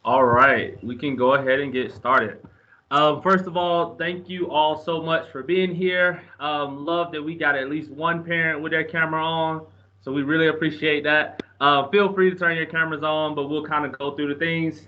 All right, we can go ahead and get started. First of all, thank you all so much for being here. Love that we got at least one parent with their camera on, so we really appreciate that. Feel free to turn your cameras on, but we'll kind of go through the things.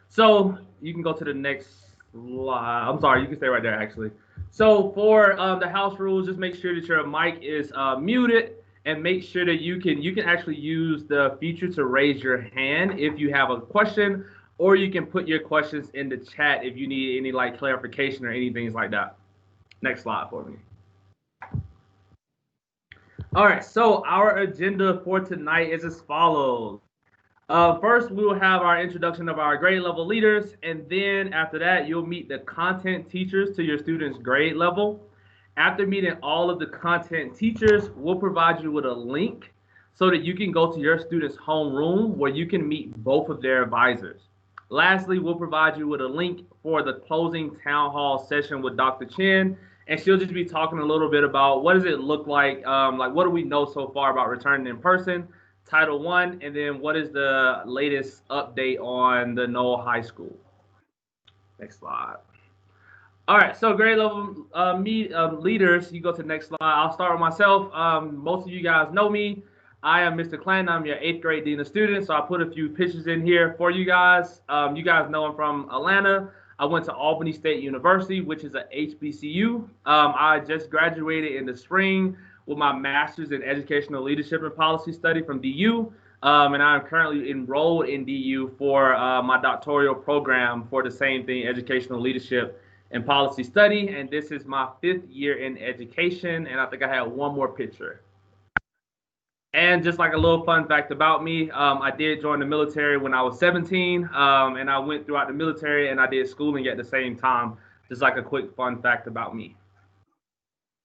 So you can go to the next slide. I'm sorry, you can stay right there actually. So for the house rules, just make sure that your mic is muted and make sure that you can actually use the feature to raise your hand if you have a question, or you can put your questions in the chat if you need any like clarification or anything like that. Next slide for me. All right, so our agenda for tonight is as follows. First, we will have our introduction of our grade level leaders, and then after that, you'll meet the content teachers to your students' grade level. After meeting all of the content teachers, we'll provide you with a link so that you can go to your student's homeroom where you can meet both of their advisors. Lastly, we'll provide you with a link for the closing town hall session with Dr. Chen, and she'll just be talking a little bit about what does it look like what do we know so far about returning in person, Title One, and then what is the latest update on the Noel High School. Next slide. All right, so grade level leaders, you go to the next slide. I'll start with myself. Most of you guys know me. I am Mr. Clanton. I'm your 8th grade dean of students. So I put a few pictures in here for you guys. You guys know I'm from Atlanta. I went to Albany State University, which is a HBCU. I just graduated in the spring with my master's in educational leadership and policy study from DU. And I'm currently enrolled in DU for my doctoral program for the same thing, educational leadership and policy study. And this is my 5th year in education. And I think I had one more picture. And just like a little fun fact about me, I did join the military when I was 17, and I went throughout the military and I did schooling at the same time. Just like a quick fun fact about me.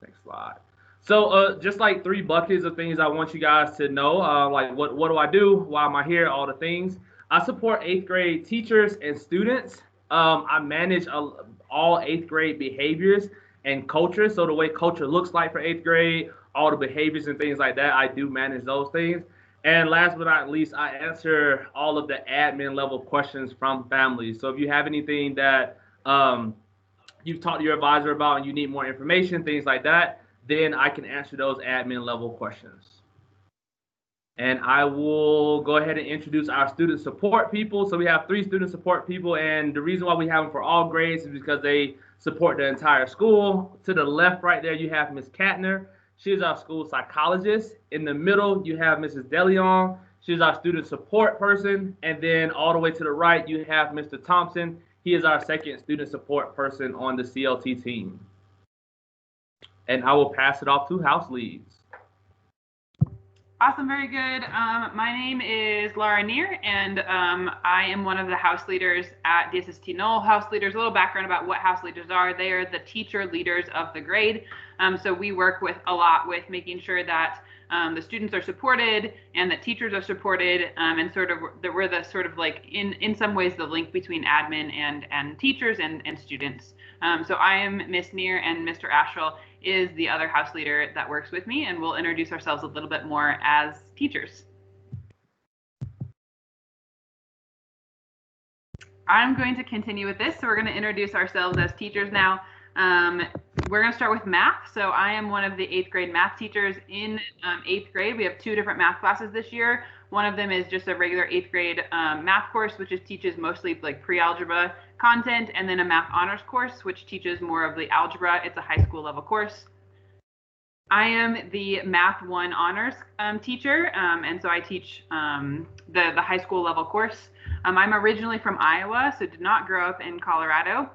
Next slide. So just like 3 buckets of things I want you guys to know, like what do I do? Why am I here? All the things. I support 8th grade teachers and students. I manage all 8th grade behaviors and culture. So the way culture looks like for 8th grade, all the behaviors and things like that, I do manage those things. And last but not least, I answer all of the admin level questions from families. So if you have anything that you've talked to your advisor about and you need more information, things like that, then I can answer those admin level questions. And I will go ahead and introduce our student support people. So we have 3 student support people, and the reason why we have them for all grades is because they support the entire school. To the left right there, you have Ms. Katner. She is our school psychologist. In the middle, you have Mrs. DeLeon. She's our student support person. And then all the way to the right, you have Mr. Thompson. He is our 2nd student support person on the CLT team. And I will pass it off to house leads. Awesome, very good. My name is Laura Neer, and I am one of the house leaders at DSST-Noel. House leaders, a little background about what house leaders are. They are the teacher leaders of the grade. So we work a lot with making sure that the students are supported and that teachers are supported, and sort of we're the sort of like in some ways the link between admin and teachers and students. So I am Miss Neer, and Mr. Asheville is the other house leader that works with me, and we'll introduce ourselves a little bit more as teachers. I'm going to continue with this. So we're going to introduce ourselves as teachers now. We're going to start with math. So I am one of the 8th grade math teachers in 8th grade. We have 2 different math classes this year. One of them is just a regular 8th grade math course, which teaches mostly like pre-algebra content, and then a math honors course, which teaches more of the algebra. It's a high school level course. I am the Math 1 honors teacher, and so I teach the high school level course. I'm originally from Iowa, so did not grow up in Colorado.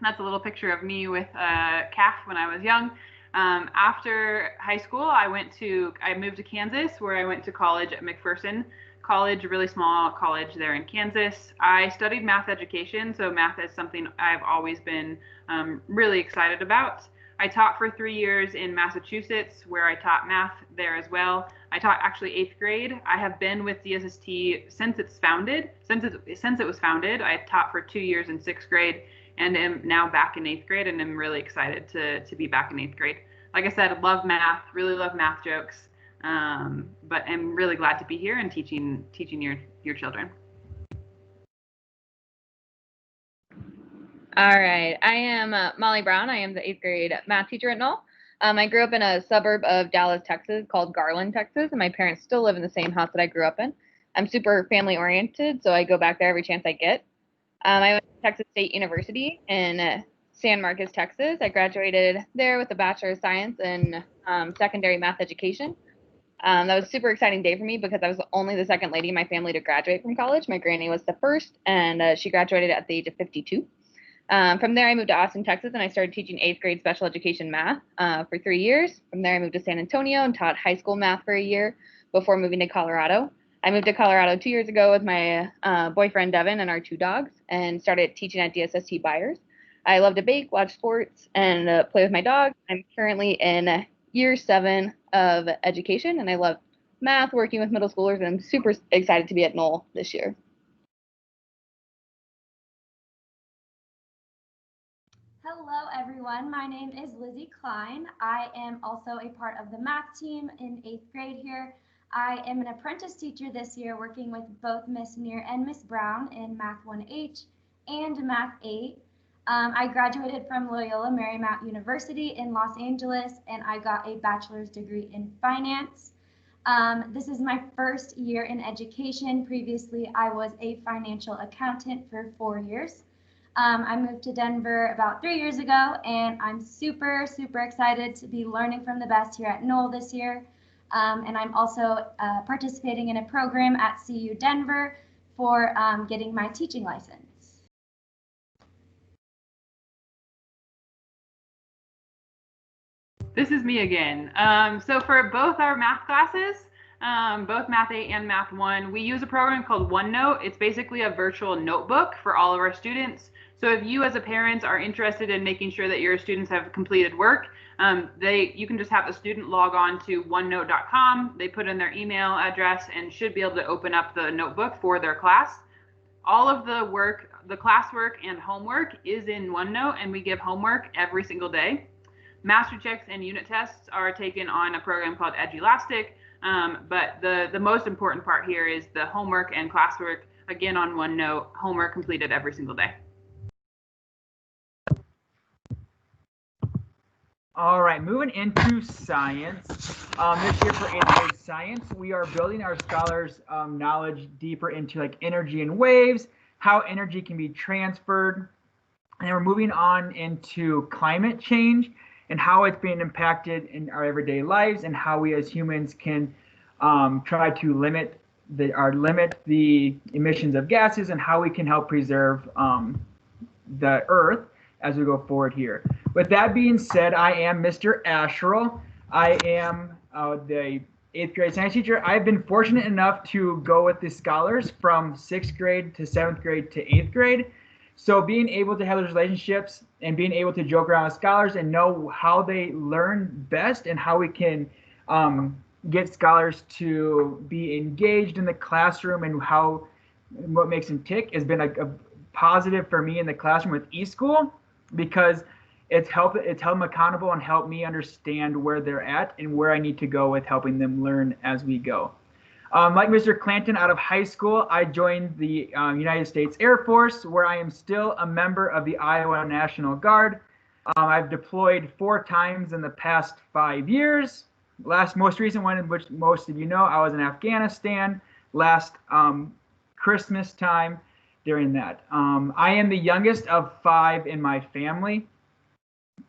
That's a little picture of me with a calf when I was young. After high school, I moved to Kansas, where I went to college at McPherson College, a really small college there in Kansas. I studied math education, so math is something I've always been really excited about. I taught for 3 years in Massachusetts, where I taught math there as well. I taught actually 8th grade. I have been with DSST since it was founded. I taught for 2 years in 6th grade, and am now back in 8th grade, and I'm really excited to be back in 8th grade. Like I said, love math, really love math jokes, but I'm really glad to be here and teaching your children. All right. I am Molly Brown. I am the 8th grade math teacher at Noel. I grew up in a suburb of Dallas, Texas called Garland, Texas, and my parents still live in the same house that I grew up in. I'm super family oriented, so I go back there every chance I get. I went to Texas State University in San Marcos, Texas. I graduated there with a Bachelor of Science in secondary math education. That was a super exciting day for me because I was only the second lady in my family to graduate from college. My granny was the first, and she graduated at the age of 52. From there, I moved to Austin, Texas, and I started teaching 8th grade special education math for 3 years. From there, I moved to San Antonio and taught high school math for a year before moving to Colorado. I moved to Colorado 2 years ago with my boyfriend, Devin, and our 2 dogs, and started teaching at DSST Byers. I love to bake, watch sports, and play with my dog. I'm currently in year 7 of education, and I love math, working with middle schoolers, and I'm super excited to be at Noel this year. Hello everyone, my name is Lizzie Klein. I am also a part of the math team in 8th grade here. I am an apprentice teacher this year working with both Miss Neer and Miss Brown in Math 1H and Math 8. I graduated from Loyola Marymount University in Los Angeles and I got a bachelor's degree in finance. This is my first year in education. Previously, I was a financial accountant for 4 years. I moved to Denver about 3 years ago, and I'm super excited to be learning from the best here at Noel this year. And I'm also participating in a program at CU Denver for getting my teaching license. This is me again. So for both our math classes, both Math 8 and Math 1, we use a program called OneNote. It's basically a virtual notebook for all of our students. So if you as a parent are interested in making sure that your students have completed work, you can just have the student log on to onenote.com. They put in their email address and should be able to open up the notebook for their class. All of the work, the classwork and homework is in OneNote, and we give homework every single day. Master checks and unit tests are taken on a program called Edulastic, but the most important part here is the homework and classwork, again on OneNote, homework completed every single day. All right, moving into science. This year for 8th grade science, we are building our scholars' knowledge deeper into like energy and waves, how energy can be transferred, and then we're moving on into climate change and how it's being impacted in our everyday lives and how we as humans can try to limit the emissions of gases and how we can help preserve the earth as we go forward here. With that being said, I am Mr. Asherle. I am the 8th grade science teacher. I've been fortunate enough to go with the scholars from 6th grade to 7th grade to 8th grade. So being able to have those relationships and being able to joke around with scholars and know how they learn best and how we can get scholars to be engaged in the classroom and what makes them tick has been a positive for me in the classroom with eSchool, because it's held them accountable and helped me understand where they're at and where I need to go with helping them learn as we go. Like Mr. Clanton, out of high school, I joined the United States Air Force, where I am still a member of the Iowa National Guard. I've deployed 4 times in the past 5 years. Most recent one, in which most of you know, I was in Afghanistan last Christmas time during that. I am the youngest of 5 in my family,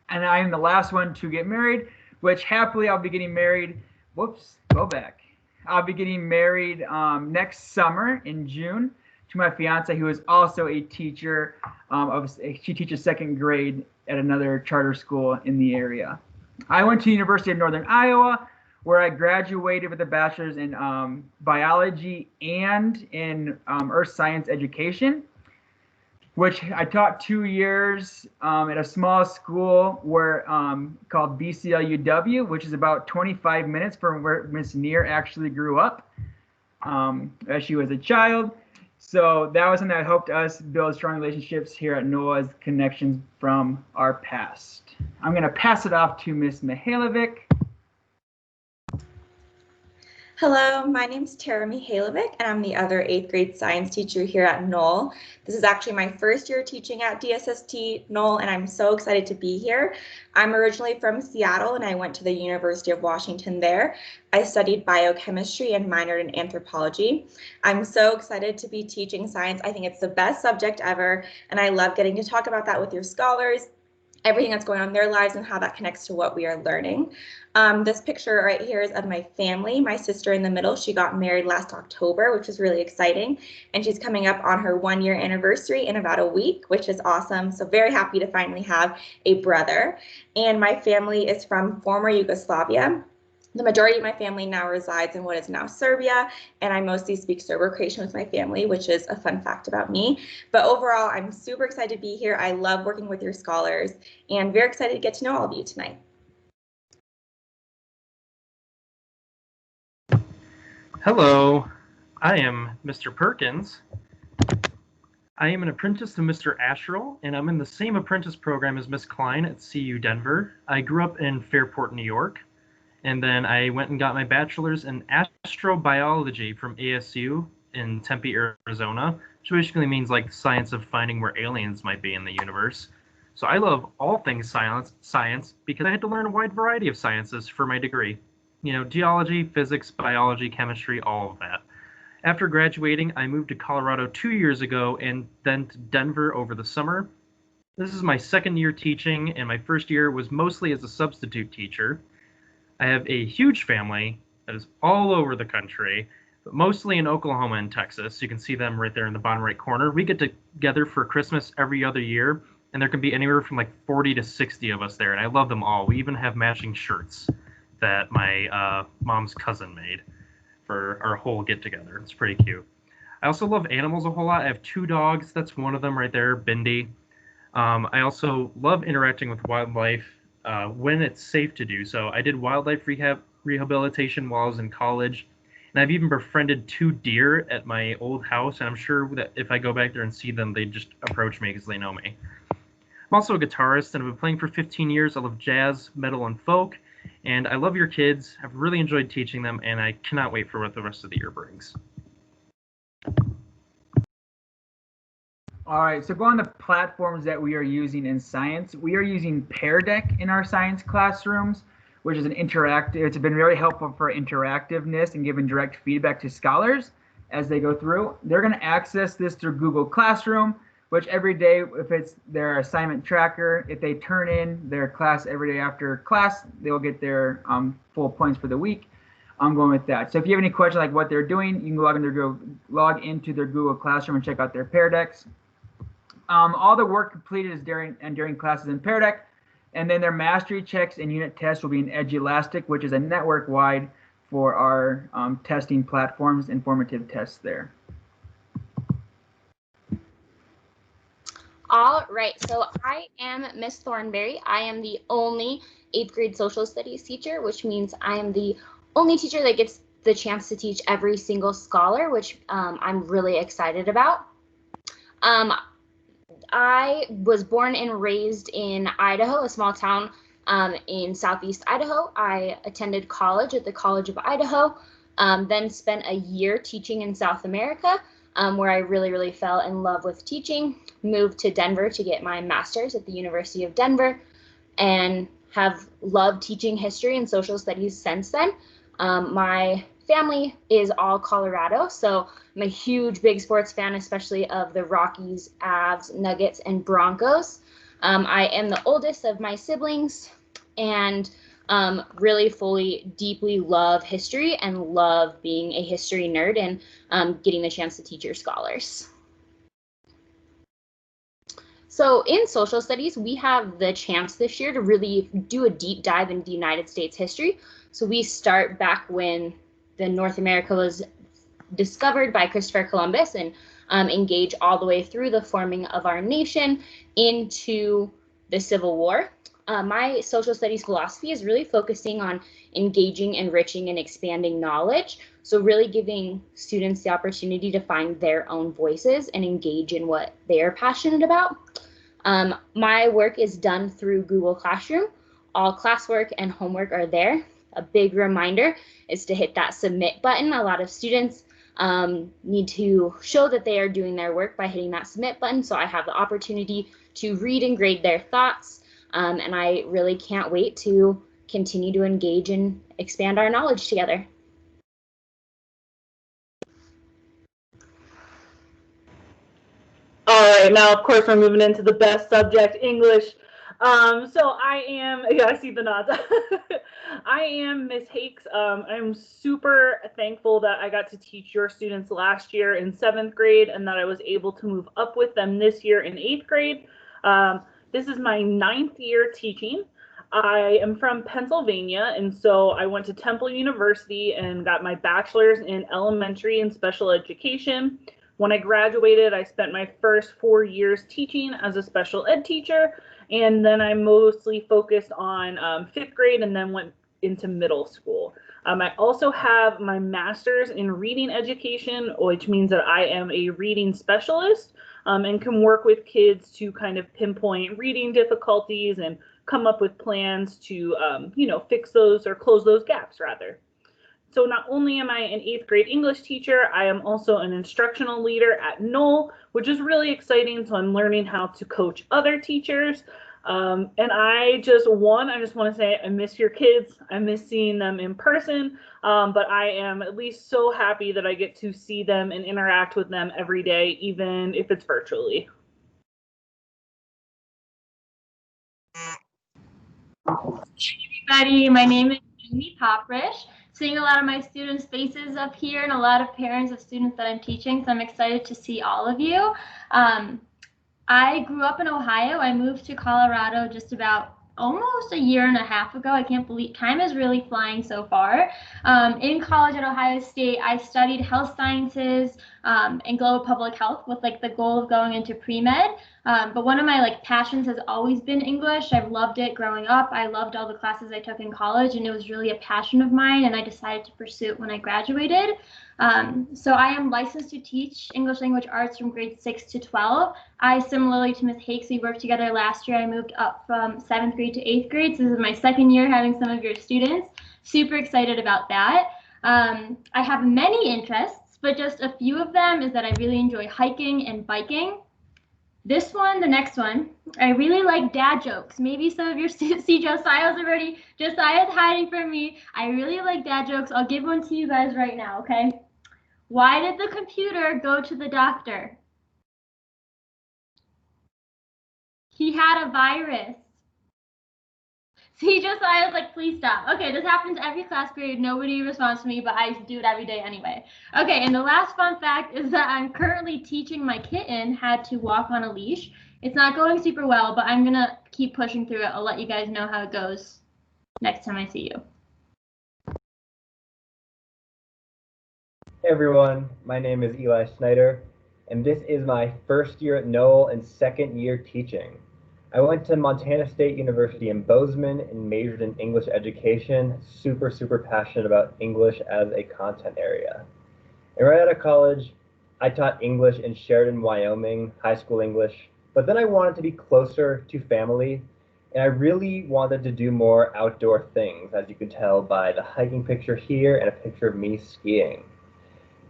and I am the last one to get married, which happily I'll be getting married. I'll be getting married next summer in June to my fiance, who is also a teacher. She teaches 2nd grade at another charter school in the area. I went to the University of Northern Iowa, where I graduated with a bachelor's in biology and in earth science education, which I taught 2 years at a small school called BCLUW, which is about 25 minutes from where Miss Neer actually grew up as she was a child. So that was something that helped us build strong relationships here at Noel as connections from our past. I'm going to pass it off to Miss Mihailovic. Hello, my name's Tara Mihailovic, and I'm the other 8th grade science teacher here at Noel. This is actually my first year teaching at DSST-Noel, and I'm so excited to be here. I'm originally from Seattle, and I went to the University of Washington there. I studied biochemistry and minored in anthropology. I'm so excited to be teaching science. I think it's the best subject ever, and I love getting to talk about that with your scholars, everything that's going on in their lives and how that connects to what we are learning. This picture right here is of my family. My sister in the middle, she got married last October, which is really exciting. And she's coming up on her 1-year anniversary in about a week, which is awesome. So very happy to finally have a brother. And my family is from former Yugoslavia. The majority of my family now resides in what is now Serbia, and I mostly speak Serbo-Croatian with my family, which is a fun fact about me. But overall, I'm super excited to be here. I love working with your scholars, and very excited to get to know all of you tonight. Hello, I am Mr. Perkins. I am an apprentice to Mr. Asherle, and I'm in the same apprentice program as Miss Klein at CU Denver. I grew up in Fairport, New York. And then I went and got my bachelor's in astrobiology from ASU in Tempe, Arizona, which basically means like the science of finding where aliens might be in the universe. So I love all things science because I had to learn a wide variety of sciences for my degree. You know, geology, physics, biology, chemistry, all of that. After graduating, I moved to Colorado 2 years ago and then to Denver over the summer. This is my second year teaching, and my first year was mostly as a substitute teacher. I have a huge family that is all over the country, but mostly in Oklahoma and Texas. You can see them right there in the bottom right corner. We get together for Christmas every other year, and there can be anywhere from like 40 to 60 of us there, and I love them all. We even have matching shirts that my mom's cousin made for our whole get-together. It's pretty cute. I also love animals a whole lot. I have 2 dogs. That's one of them right there, Bindi. I also love interacting with wildlife when it's safe to do so. I did wildlife rehabilitation while I was in college, and I've even befriended 2 deer at my old house, and I'm sure that if I go back there and see them, they'd just approach me because they know me. I'm also a guitarist, and I've been playing for 15 years. I love jazz, metal, and folk, and I love your kids. I've really enjoyed teaching them, and I cannot wait for what the rest of the year brings. All right, so go on the platforms that we are using in science. We are using Pear Deck in our science classrooms, which is an interactive. It's been very helpful for interactiveness and giving direct feedback to scholars as they go through. They're going to access this through Google Classroom, which every day, if it's their assignment tracker, if they turn in their class every day after class, they'll get their full points for the week. I'm going with that. So if you have any questions like what they're doing, you can log into their Google Classroom and check out their Pear Decks. All the work completed is during classes in Pear Deck, and then their mastery checks and unit tests will be in Edulastic, which is a network-wide for our testing platforms, informative tests there. All right, so I am Miss Thornberry. I am the only 8th grade social studies teacher, which means I am the only teacher that gets the chance to teach every single scholar, which I'm really excited about. I was born and raised in Idaho, a small town in southeast Idaho. I attended college at the College of Idaho, then spent a year teaching in South America, where I really fell in love with teaching. Moved to Denver to get my master's at the University of Denver, and have loved teaching history and social studies since then. My family is all Colorado, so I'm a huge big sports fan, especially of the Rockies, Avs, Nuggets, and Broncos. I am the oldest of my siblings, and really deeply love history and love being a history nerd and getting the chance to teach your scholars. So in social studies, we have the chance this year to really do a deep dive into United States history. So we start back when North America was discovered by Christopher Columbus and engage all the way through the forming of our nation into the Civil War. My social studies philosophy is really focusing on engaging, enriching, and expanding knowledge. So really giving students the opportunity to find their own voices and engage in what they are passionate about. My work is done through Google Classroom. All classwork and homework are there. a big reminder is to hit that submit button. A lot of students need to show that they are doing their work by hitting that submit button. So I have the opportunity to read and grade their thoughts. And I really can't wait to continue to engage and expand our knowledge together. All right, now of course we're moving into the best subject, English. So I am, yeah, I see the nods. I am Miss Hakes. I'm super thankful that I got to teach your students last year in 7th grade and that I was able to move up with them this year in 8th grade. This is my 9th year teaching. I am from Pennsylvania, and so I went to Temple University and got my bachelor's in elementary and special education. When I graduated, I spent my first 4 years teaching as a special ed teacher, and then I mostly focused on 5th grade and then went into middle school. I also have my master's in reading education, which means that I am a reading specialist and can work with kids to kind of pinpoint reading difficulties and come up with plans to, fix those or close those gaps rather. So not only am I an 8th grade English teacher, I am also an instructional leader at Noel, which is really exciting. So I'm learning how to coach other teachers. And I just want to say I miss your kids. I miss seeing them in person, but I am at least so happy that I get to see them and interact with them every day, even if it's virtually. Everybody, my name is Amy Poprish. Seeing a lot of my students' faces up here and a lot of parents of students that I'm teaching, so I'm excited to see all of you. I grew up in Ohio. I moved to Colorado just about almost a year and a half ago. I can't believe time is really flying so far. In college at Ohio State, I studied health sciences and global public health with the goal of going into pre-med. But one of my passions has always been English. I've loved it growing up. I loved all the classes I took in college, and it was really a passion of mine, and I decided to pursue it when I graduated. So I am licensed to teach English language arts from grades 6 to 12. I, similarly to Ms. Hakes, we worked together last year. I moved up from 7th grade to 8th grade. So this is my 2nd year having some of your students. Super excited about that. I have many interests, but just a few of them is that I really enjoy hiking and biking. This one, the next one, I really like dad jokes. Maybe some of your see Josiah's already. Josiah's hiding from me. I really like dad jokes. I'll give one to you guys right now, okay? Why did the computer go to the doctor? He had a virus. See, Josiah's please stop. Okay, this happens every class period. Nobody responds to me, but I do it every day anyway. Okay, and the last fun fact is that I'm currently teaching my kitten how to walk on a leash. It's not going super well, but I'm gonna keep pushing through it. I'll let you guys know how it goes next time I see you. Hey everyone, my name is Eli Snyder, and this is my first year at Noel and 2nd year teaching. I went to Montana State University in Bozeman and majored in English education, super passionate about English as a content area. And right out of college, I taught English in Sheridan, Wyoming, high school English, but then I wanted to be closer to family, and I really wanted to do more outdoor things, as you can tell by the hiking picture here and a picture of me skiing.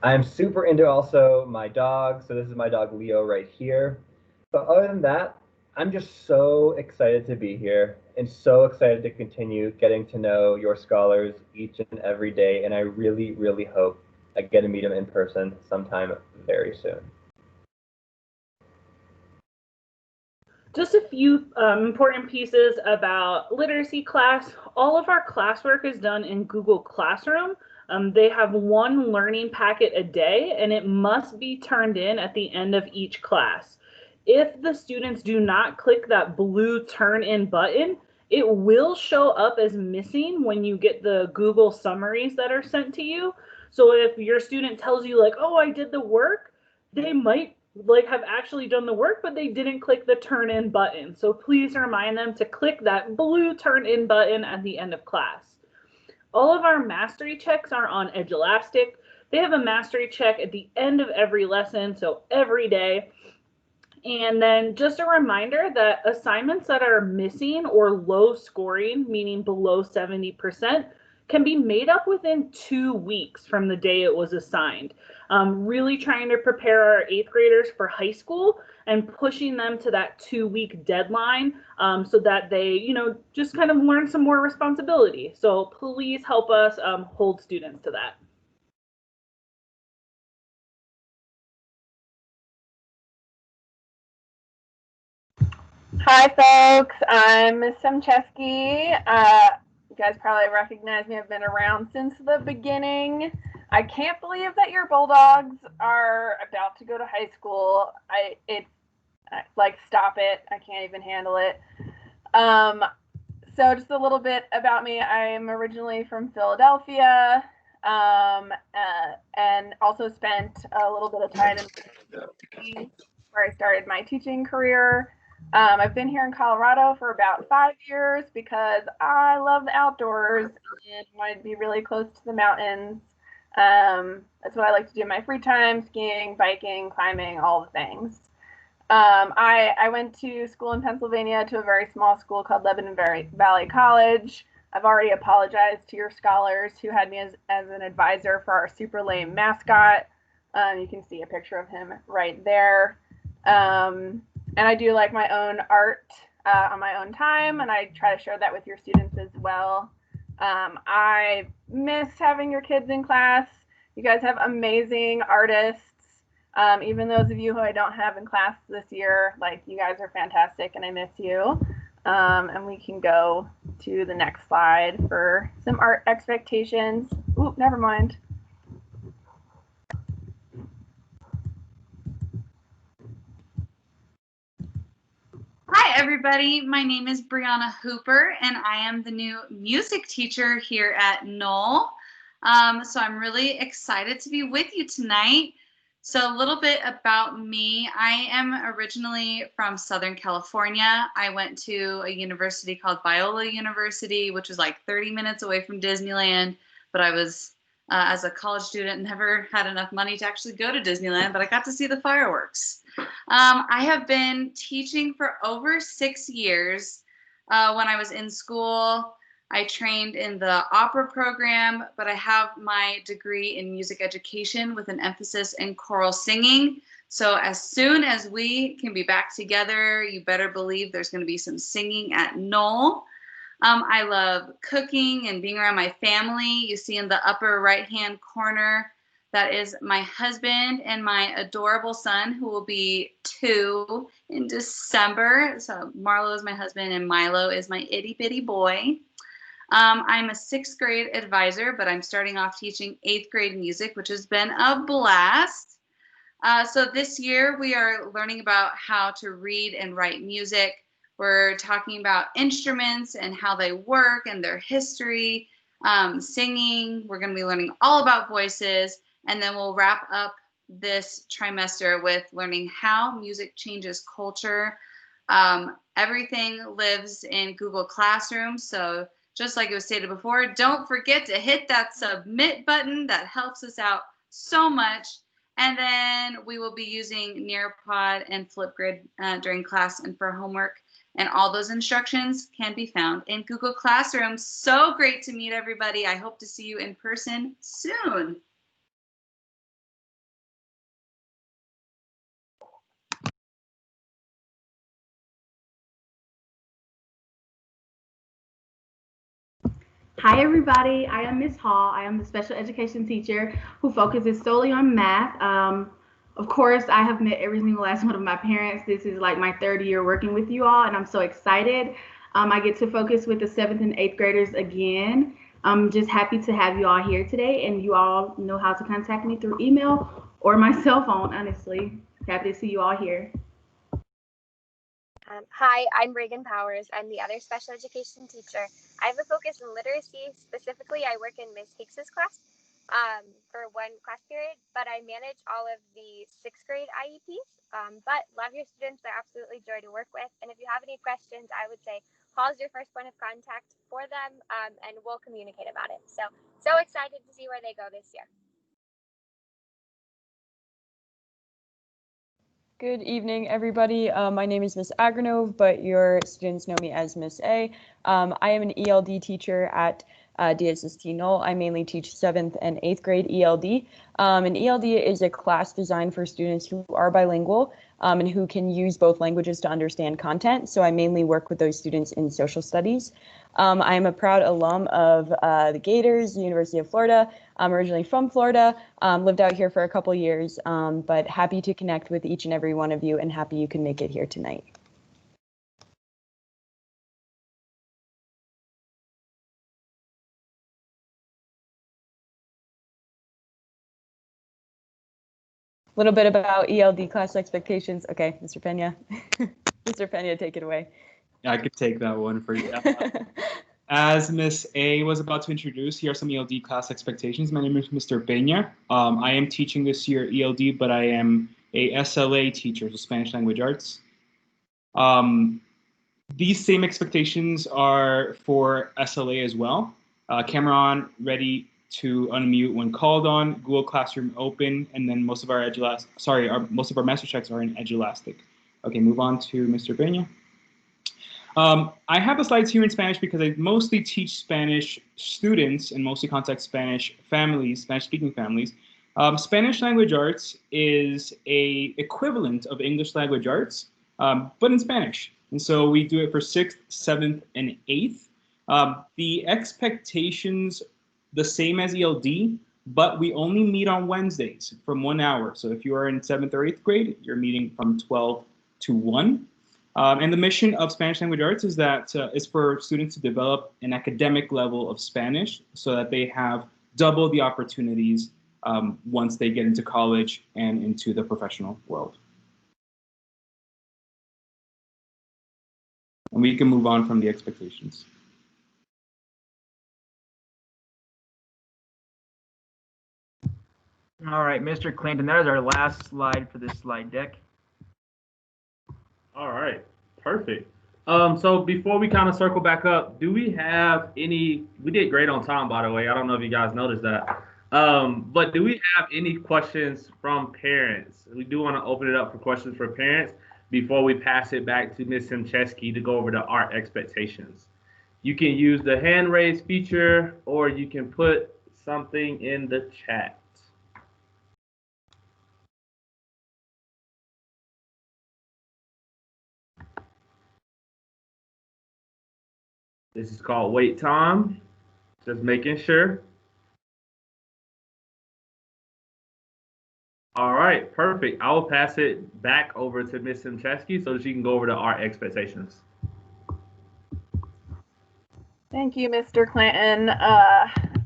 I'm super into also my dog, so this is my dog Leo right here. But other than that, I'm just so excited to be here and so excited to continue getting to know your scholars each and every day, and I really hope I get to meet them in person sometime very soon. Just a few important pieces about literacy class. All of our classwork is done in Google Classroom. They have one learning packet a day, and it must be turned in at the end of each class. If the students do not click that blue turn in button, it will show up as missing when you get the Google summaries that are sent to you. So if your student tells you oh, I did the work, they might have actually done the work, but they didn't click the turn in button. So please remind them to click that blue turn in button at the end of class. All of our mastery checks are on Edulastic. They have a mastery check at the end of every lesson, so every day. And then just a reminder that assignments that are missing or low scoring, meaning below 70%, can be made up within 2 weeks from the day it was assigned. Really trying to prepare our 8th graders for high school and pushing them to that 2-week deadline so that they, you know, just kind of learn some more responsibility. So please help us hold students to that. Hi, folks. I'm Miss Semcheski. You guys probably recognize me. I've been around since the beginning. I can't believe that your Bulldogs are about to go to high school. Like, stop it. I can't even handle it. So just a little bit about me. I'm originally from Philadelphia, and also spent a little bit of time in where I started my teaching career. I've been here in Colorado for about 5 years because I love the outdoors and wanted to be really close to the mountains. That's what I like to do in my free time: skiing, biking, climbing, all the things. I went to school in Pennsylvania to a very small school called Lebanon Valley College. I've already apologized to your scholars who had me as an advisor for our super lame mascot. You can see a picture of him right there. And I do like my own art on my own time, and I try to share that with your students as well. I miss having your kids in class. You guys have amazing artists. Even those of you who I don't have in class this year, like, you guys are fantastic and I miss you. And we can go to the next slide for some art expectations. Oop, never mind. Hi, everybody. My name is Brianna Hooper, and I am the new music teacher here at Noel. So I'm really excited to be with you tonight. So a little bit about me. I am originally from Southern California. I went to a university called Biola University, which was like 30 minutes away from Disneyland, but I was, as a college student, never had enough money to actually go to Disneyland, but I got to see the fireworks. I have been teaching for over 6 years. When I was in school, I trained in the opera program, but I have my degree in music education with an emphasis in choral singing. So as soon as we can be back together, you better believe there's going to be some singing at Noel. I love cooking and being around my family. You see in the upper right-hand corner, that is my husband and my adorable son, who will be 2 in December. So Marlo is my husband and Milo is my itty bitty boy. I'm a 6th grade advisor, but I'm starting off teaching 8th grade music, which has been a blast. So this year we are learning about how to read and write music. We're talking about instruments and how they work and their history, singing. We're going to be learning all about voices. And then we'll wrap up this trimester with learning how music changes culture. Everything lives in Google Classroom. So just like it was stated before, don't forget to hit that submit button. That helps us out so much. And then we will be using Nearpod and Flipgrid during class and for homework. And all those instructions can be found in Google Classroom. So great to meet everybody. I hope to see you in person soon. Hi everybody, I am Ms. Hall. I am the special education teacher who focuses solely on math. Of course, I have met every single last one of my parents. This is like my 3rd year working with you all, and I'm so excited. I get to focus with the 7th and 8th graders again. I'm just happy to have you all here today, and you all know how to contact me through email or my cell phone, honestly. Happy to see you all here. Hi, I'm Reagan Powers. I'm the other special education teacher. I have a focus in literacy. Specifically, I work in Miss Hicks's class for one class period, but I manage all of the 6th grade IEPs. But love your students. They're absolutely joy to work with. And if you have any questions, I would say Paul's your first point of contact for them, and we'll communicate about it. So excited to see where they go this year. Good evening, everybody. My name is Miss Agranov, but your students know me as Miss A. I am an ELD teacher at DSST-Noel. I mainly teach 7th and 8th grade ELD. And ELD is a class designed for students who are bilingual and who can use both languages to understand content. So I mainly work with those students in social studies. I am a proud alum of the Gators, the University of Florida. I'm originally from Florida, lived out here for a couple years, but happy to connect with each and every one of you and happy you can make it here tonight. A little bit about ELD class expectations. Okay, Mr. Pena. Mr. Pena, take it away. I could take that one for you. As Miss A was about to introduce, here are some ELD class expectations. My name is Mr. Peña. I am teaching this year ELD, but I am a SLA teacher, so Spanish Language Arts. These same expectations are for SLA as well. Camera on, ready to unmute when called on, Google Classroom open, and then most of our most of our master checks are in Edulastic. Okay, move on to Mr. Peña. I have the slides here in Spanish because I mostly teach Spanish students and mostly contact Spanish families, Spanish-speaking families. Spanish Language Arts is a equivalent of English Language Arts, but in Spanish. And so we do it for 6th, 7th, and 8th. The expectations, the same as ELD, but we only meet on Wednesdays from 1 hour. So if you are in 7th or 8th grade, you're meeting from 12 to 1. And the mission of Spanish Language Arts is that is for students to develop an academic level of Spanish so that they have double the opportunities once they get into college and into the professional world. And we can move on from the expectations. All right, Mr. Clinton, that is our last slide for this slide deck. All right, perfect. So before we kind of circle back up, do we have any, we did great on time, by the way. I don't know if you guys noticed that. But do we have any questions from parents? We do want to open it up for questions for parents before we pass it back to Ms. Simcheski to go over the art expectations. You can use the hand raise feature or you can put something in the chat. This is called wait time. Just making sure. All right, perfect. I will pass it back over to Ms. Simcheski so she can go over the art expectations. Thank you, Mr. Clinton.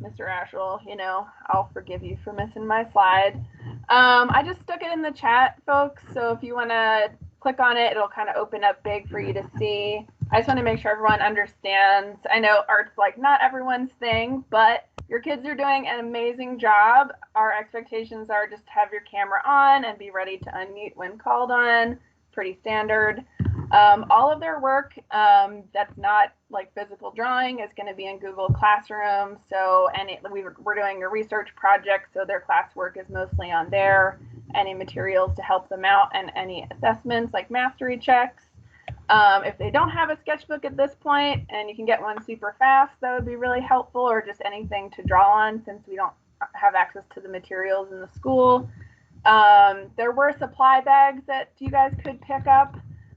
Mr. Ashwell, you know, I'll forgive you for missing my slide. I just stuck it in the chat, folks. So if you want to click on it, it'll kind of open up big for you to see. I just want to make sure everyone understands. I know art's like not everyone's thing, but your kids are doing an amazing job. Our expectations are just have your camera on and be ready to unmute when called on. Pretty standard. All of their work that's not like physical drawing is going to be in Google Classroom. So we're doing a research project, so their classwork is mostly on there. Any materials to help them out and any assessments like mastery checks. If they don't have a sketchbook at this point and you can get one super fast, that would be really helpful, or just anything to draw on since we don't have access to the materials in the school. There were supply bags that you guys could pick up.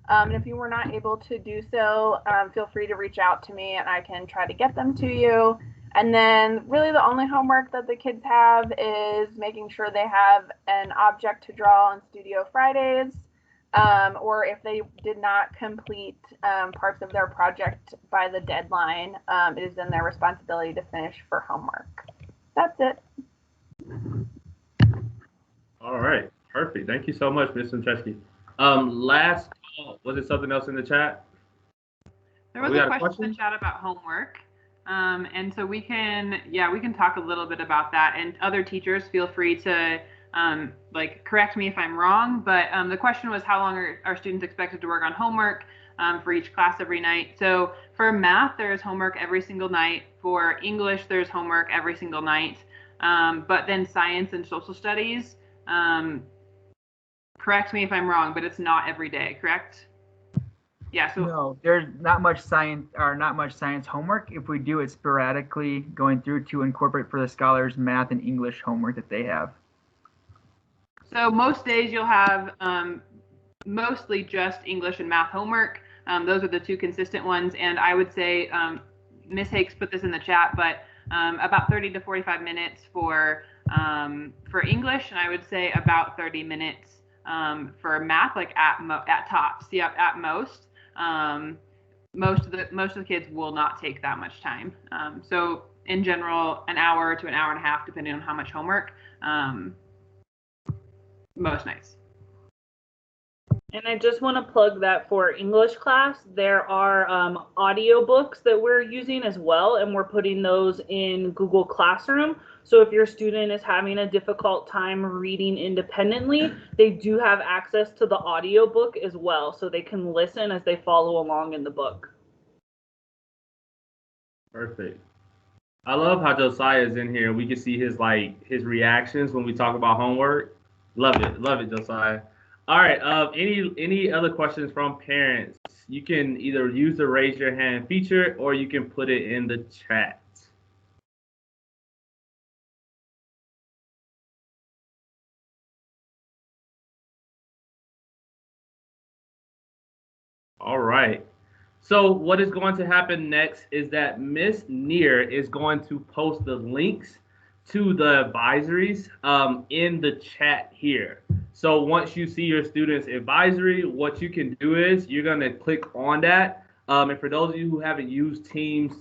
And if you were not able to do so, feel free to reach out to me and I can try to get them to you. And then really the only homework that the kids have is making sure they have an object to draw on Studio Fridays. Or if they did not complete parts of their project by the deadline, it is then their responsibility to finish for homework. That's it. All right, perfect. Thank you so much, Ms. Simcheski. Last call, was it something else in the chat? There was a question in the chat about homework. And so we can talk a little bit about that, and other teachers feel free to correct me if I'm wrong, but the question was how long are students expected to work on homework for each class every night. So for math, there's homework every single night. For English, there's homework every single night. But then science and social studies, correct me if I'm wrong, but it's not every day, correct? Yeah, so No, there's not much science homework. If we do it sporadically, going through to incorporate for the scholars math and English homework that they have. So most days you'll have mostly just English and math homework. Those are the two consistent ones. And I would say, Ms. Hakes put this in the chat, but about 30 to 45 minutes for English, and I would say about 30 minutes for math, like at tops. Yeah, at most. Most of the kids will not take that much time. So in general, an hour to an hour and a half, depending on how much homework. Most nights. And I just want to plug that for English class, there are audio books that we're using as well, and we're putting those in Google Classroom. So if your student is having a difficult time reading independently, they do have access to the audio book as well, so they can listen as they follow along in the book. Perfect. I love how Josiah is in here. We can see his reactions when we talk about homework. Love it, Josiah. All right. Any other questions from parents? You can either use the raise your hand feature or you can put it in the chat. All right. So what is going to happen next is that Miss Neer is going to post the links to the advisories in the chat here. So once you see your student's advisory, what you can do is you're going to click on that. And for those of you who haven't used Teams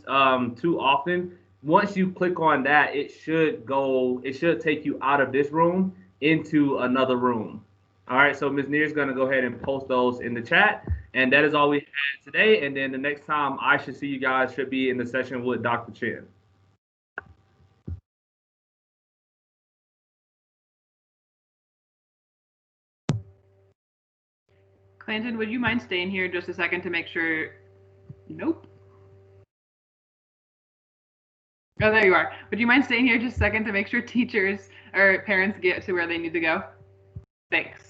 too often, once you click on that, it should take you out of this room into another room. All right, so Ms. Neer is going to go ahead and post those in the chat. And that is all we had today. And then the next time I should see you guys should be in the session with Dr. Chen. Clanton, would you mind staying here just a second to make sure? Nope. Oh, there you are. Would you mind staying here just a second to make sure teachers or parents get to where they need to go? Thanks.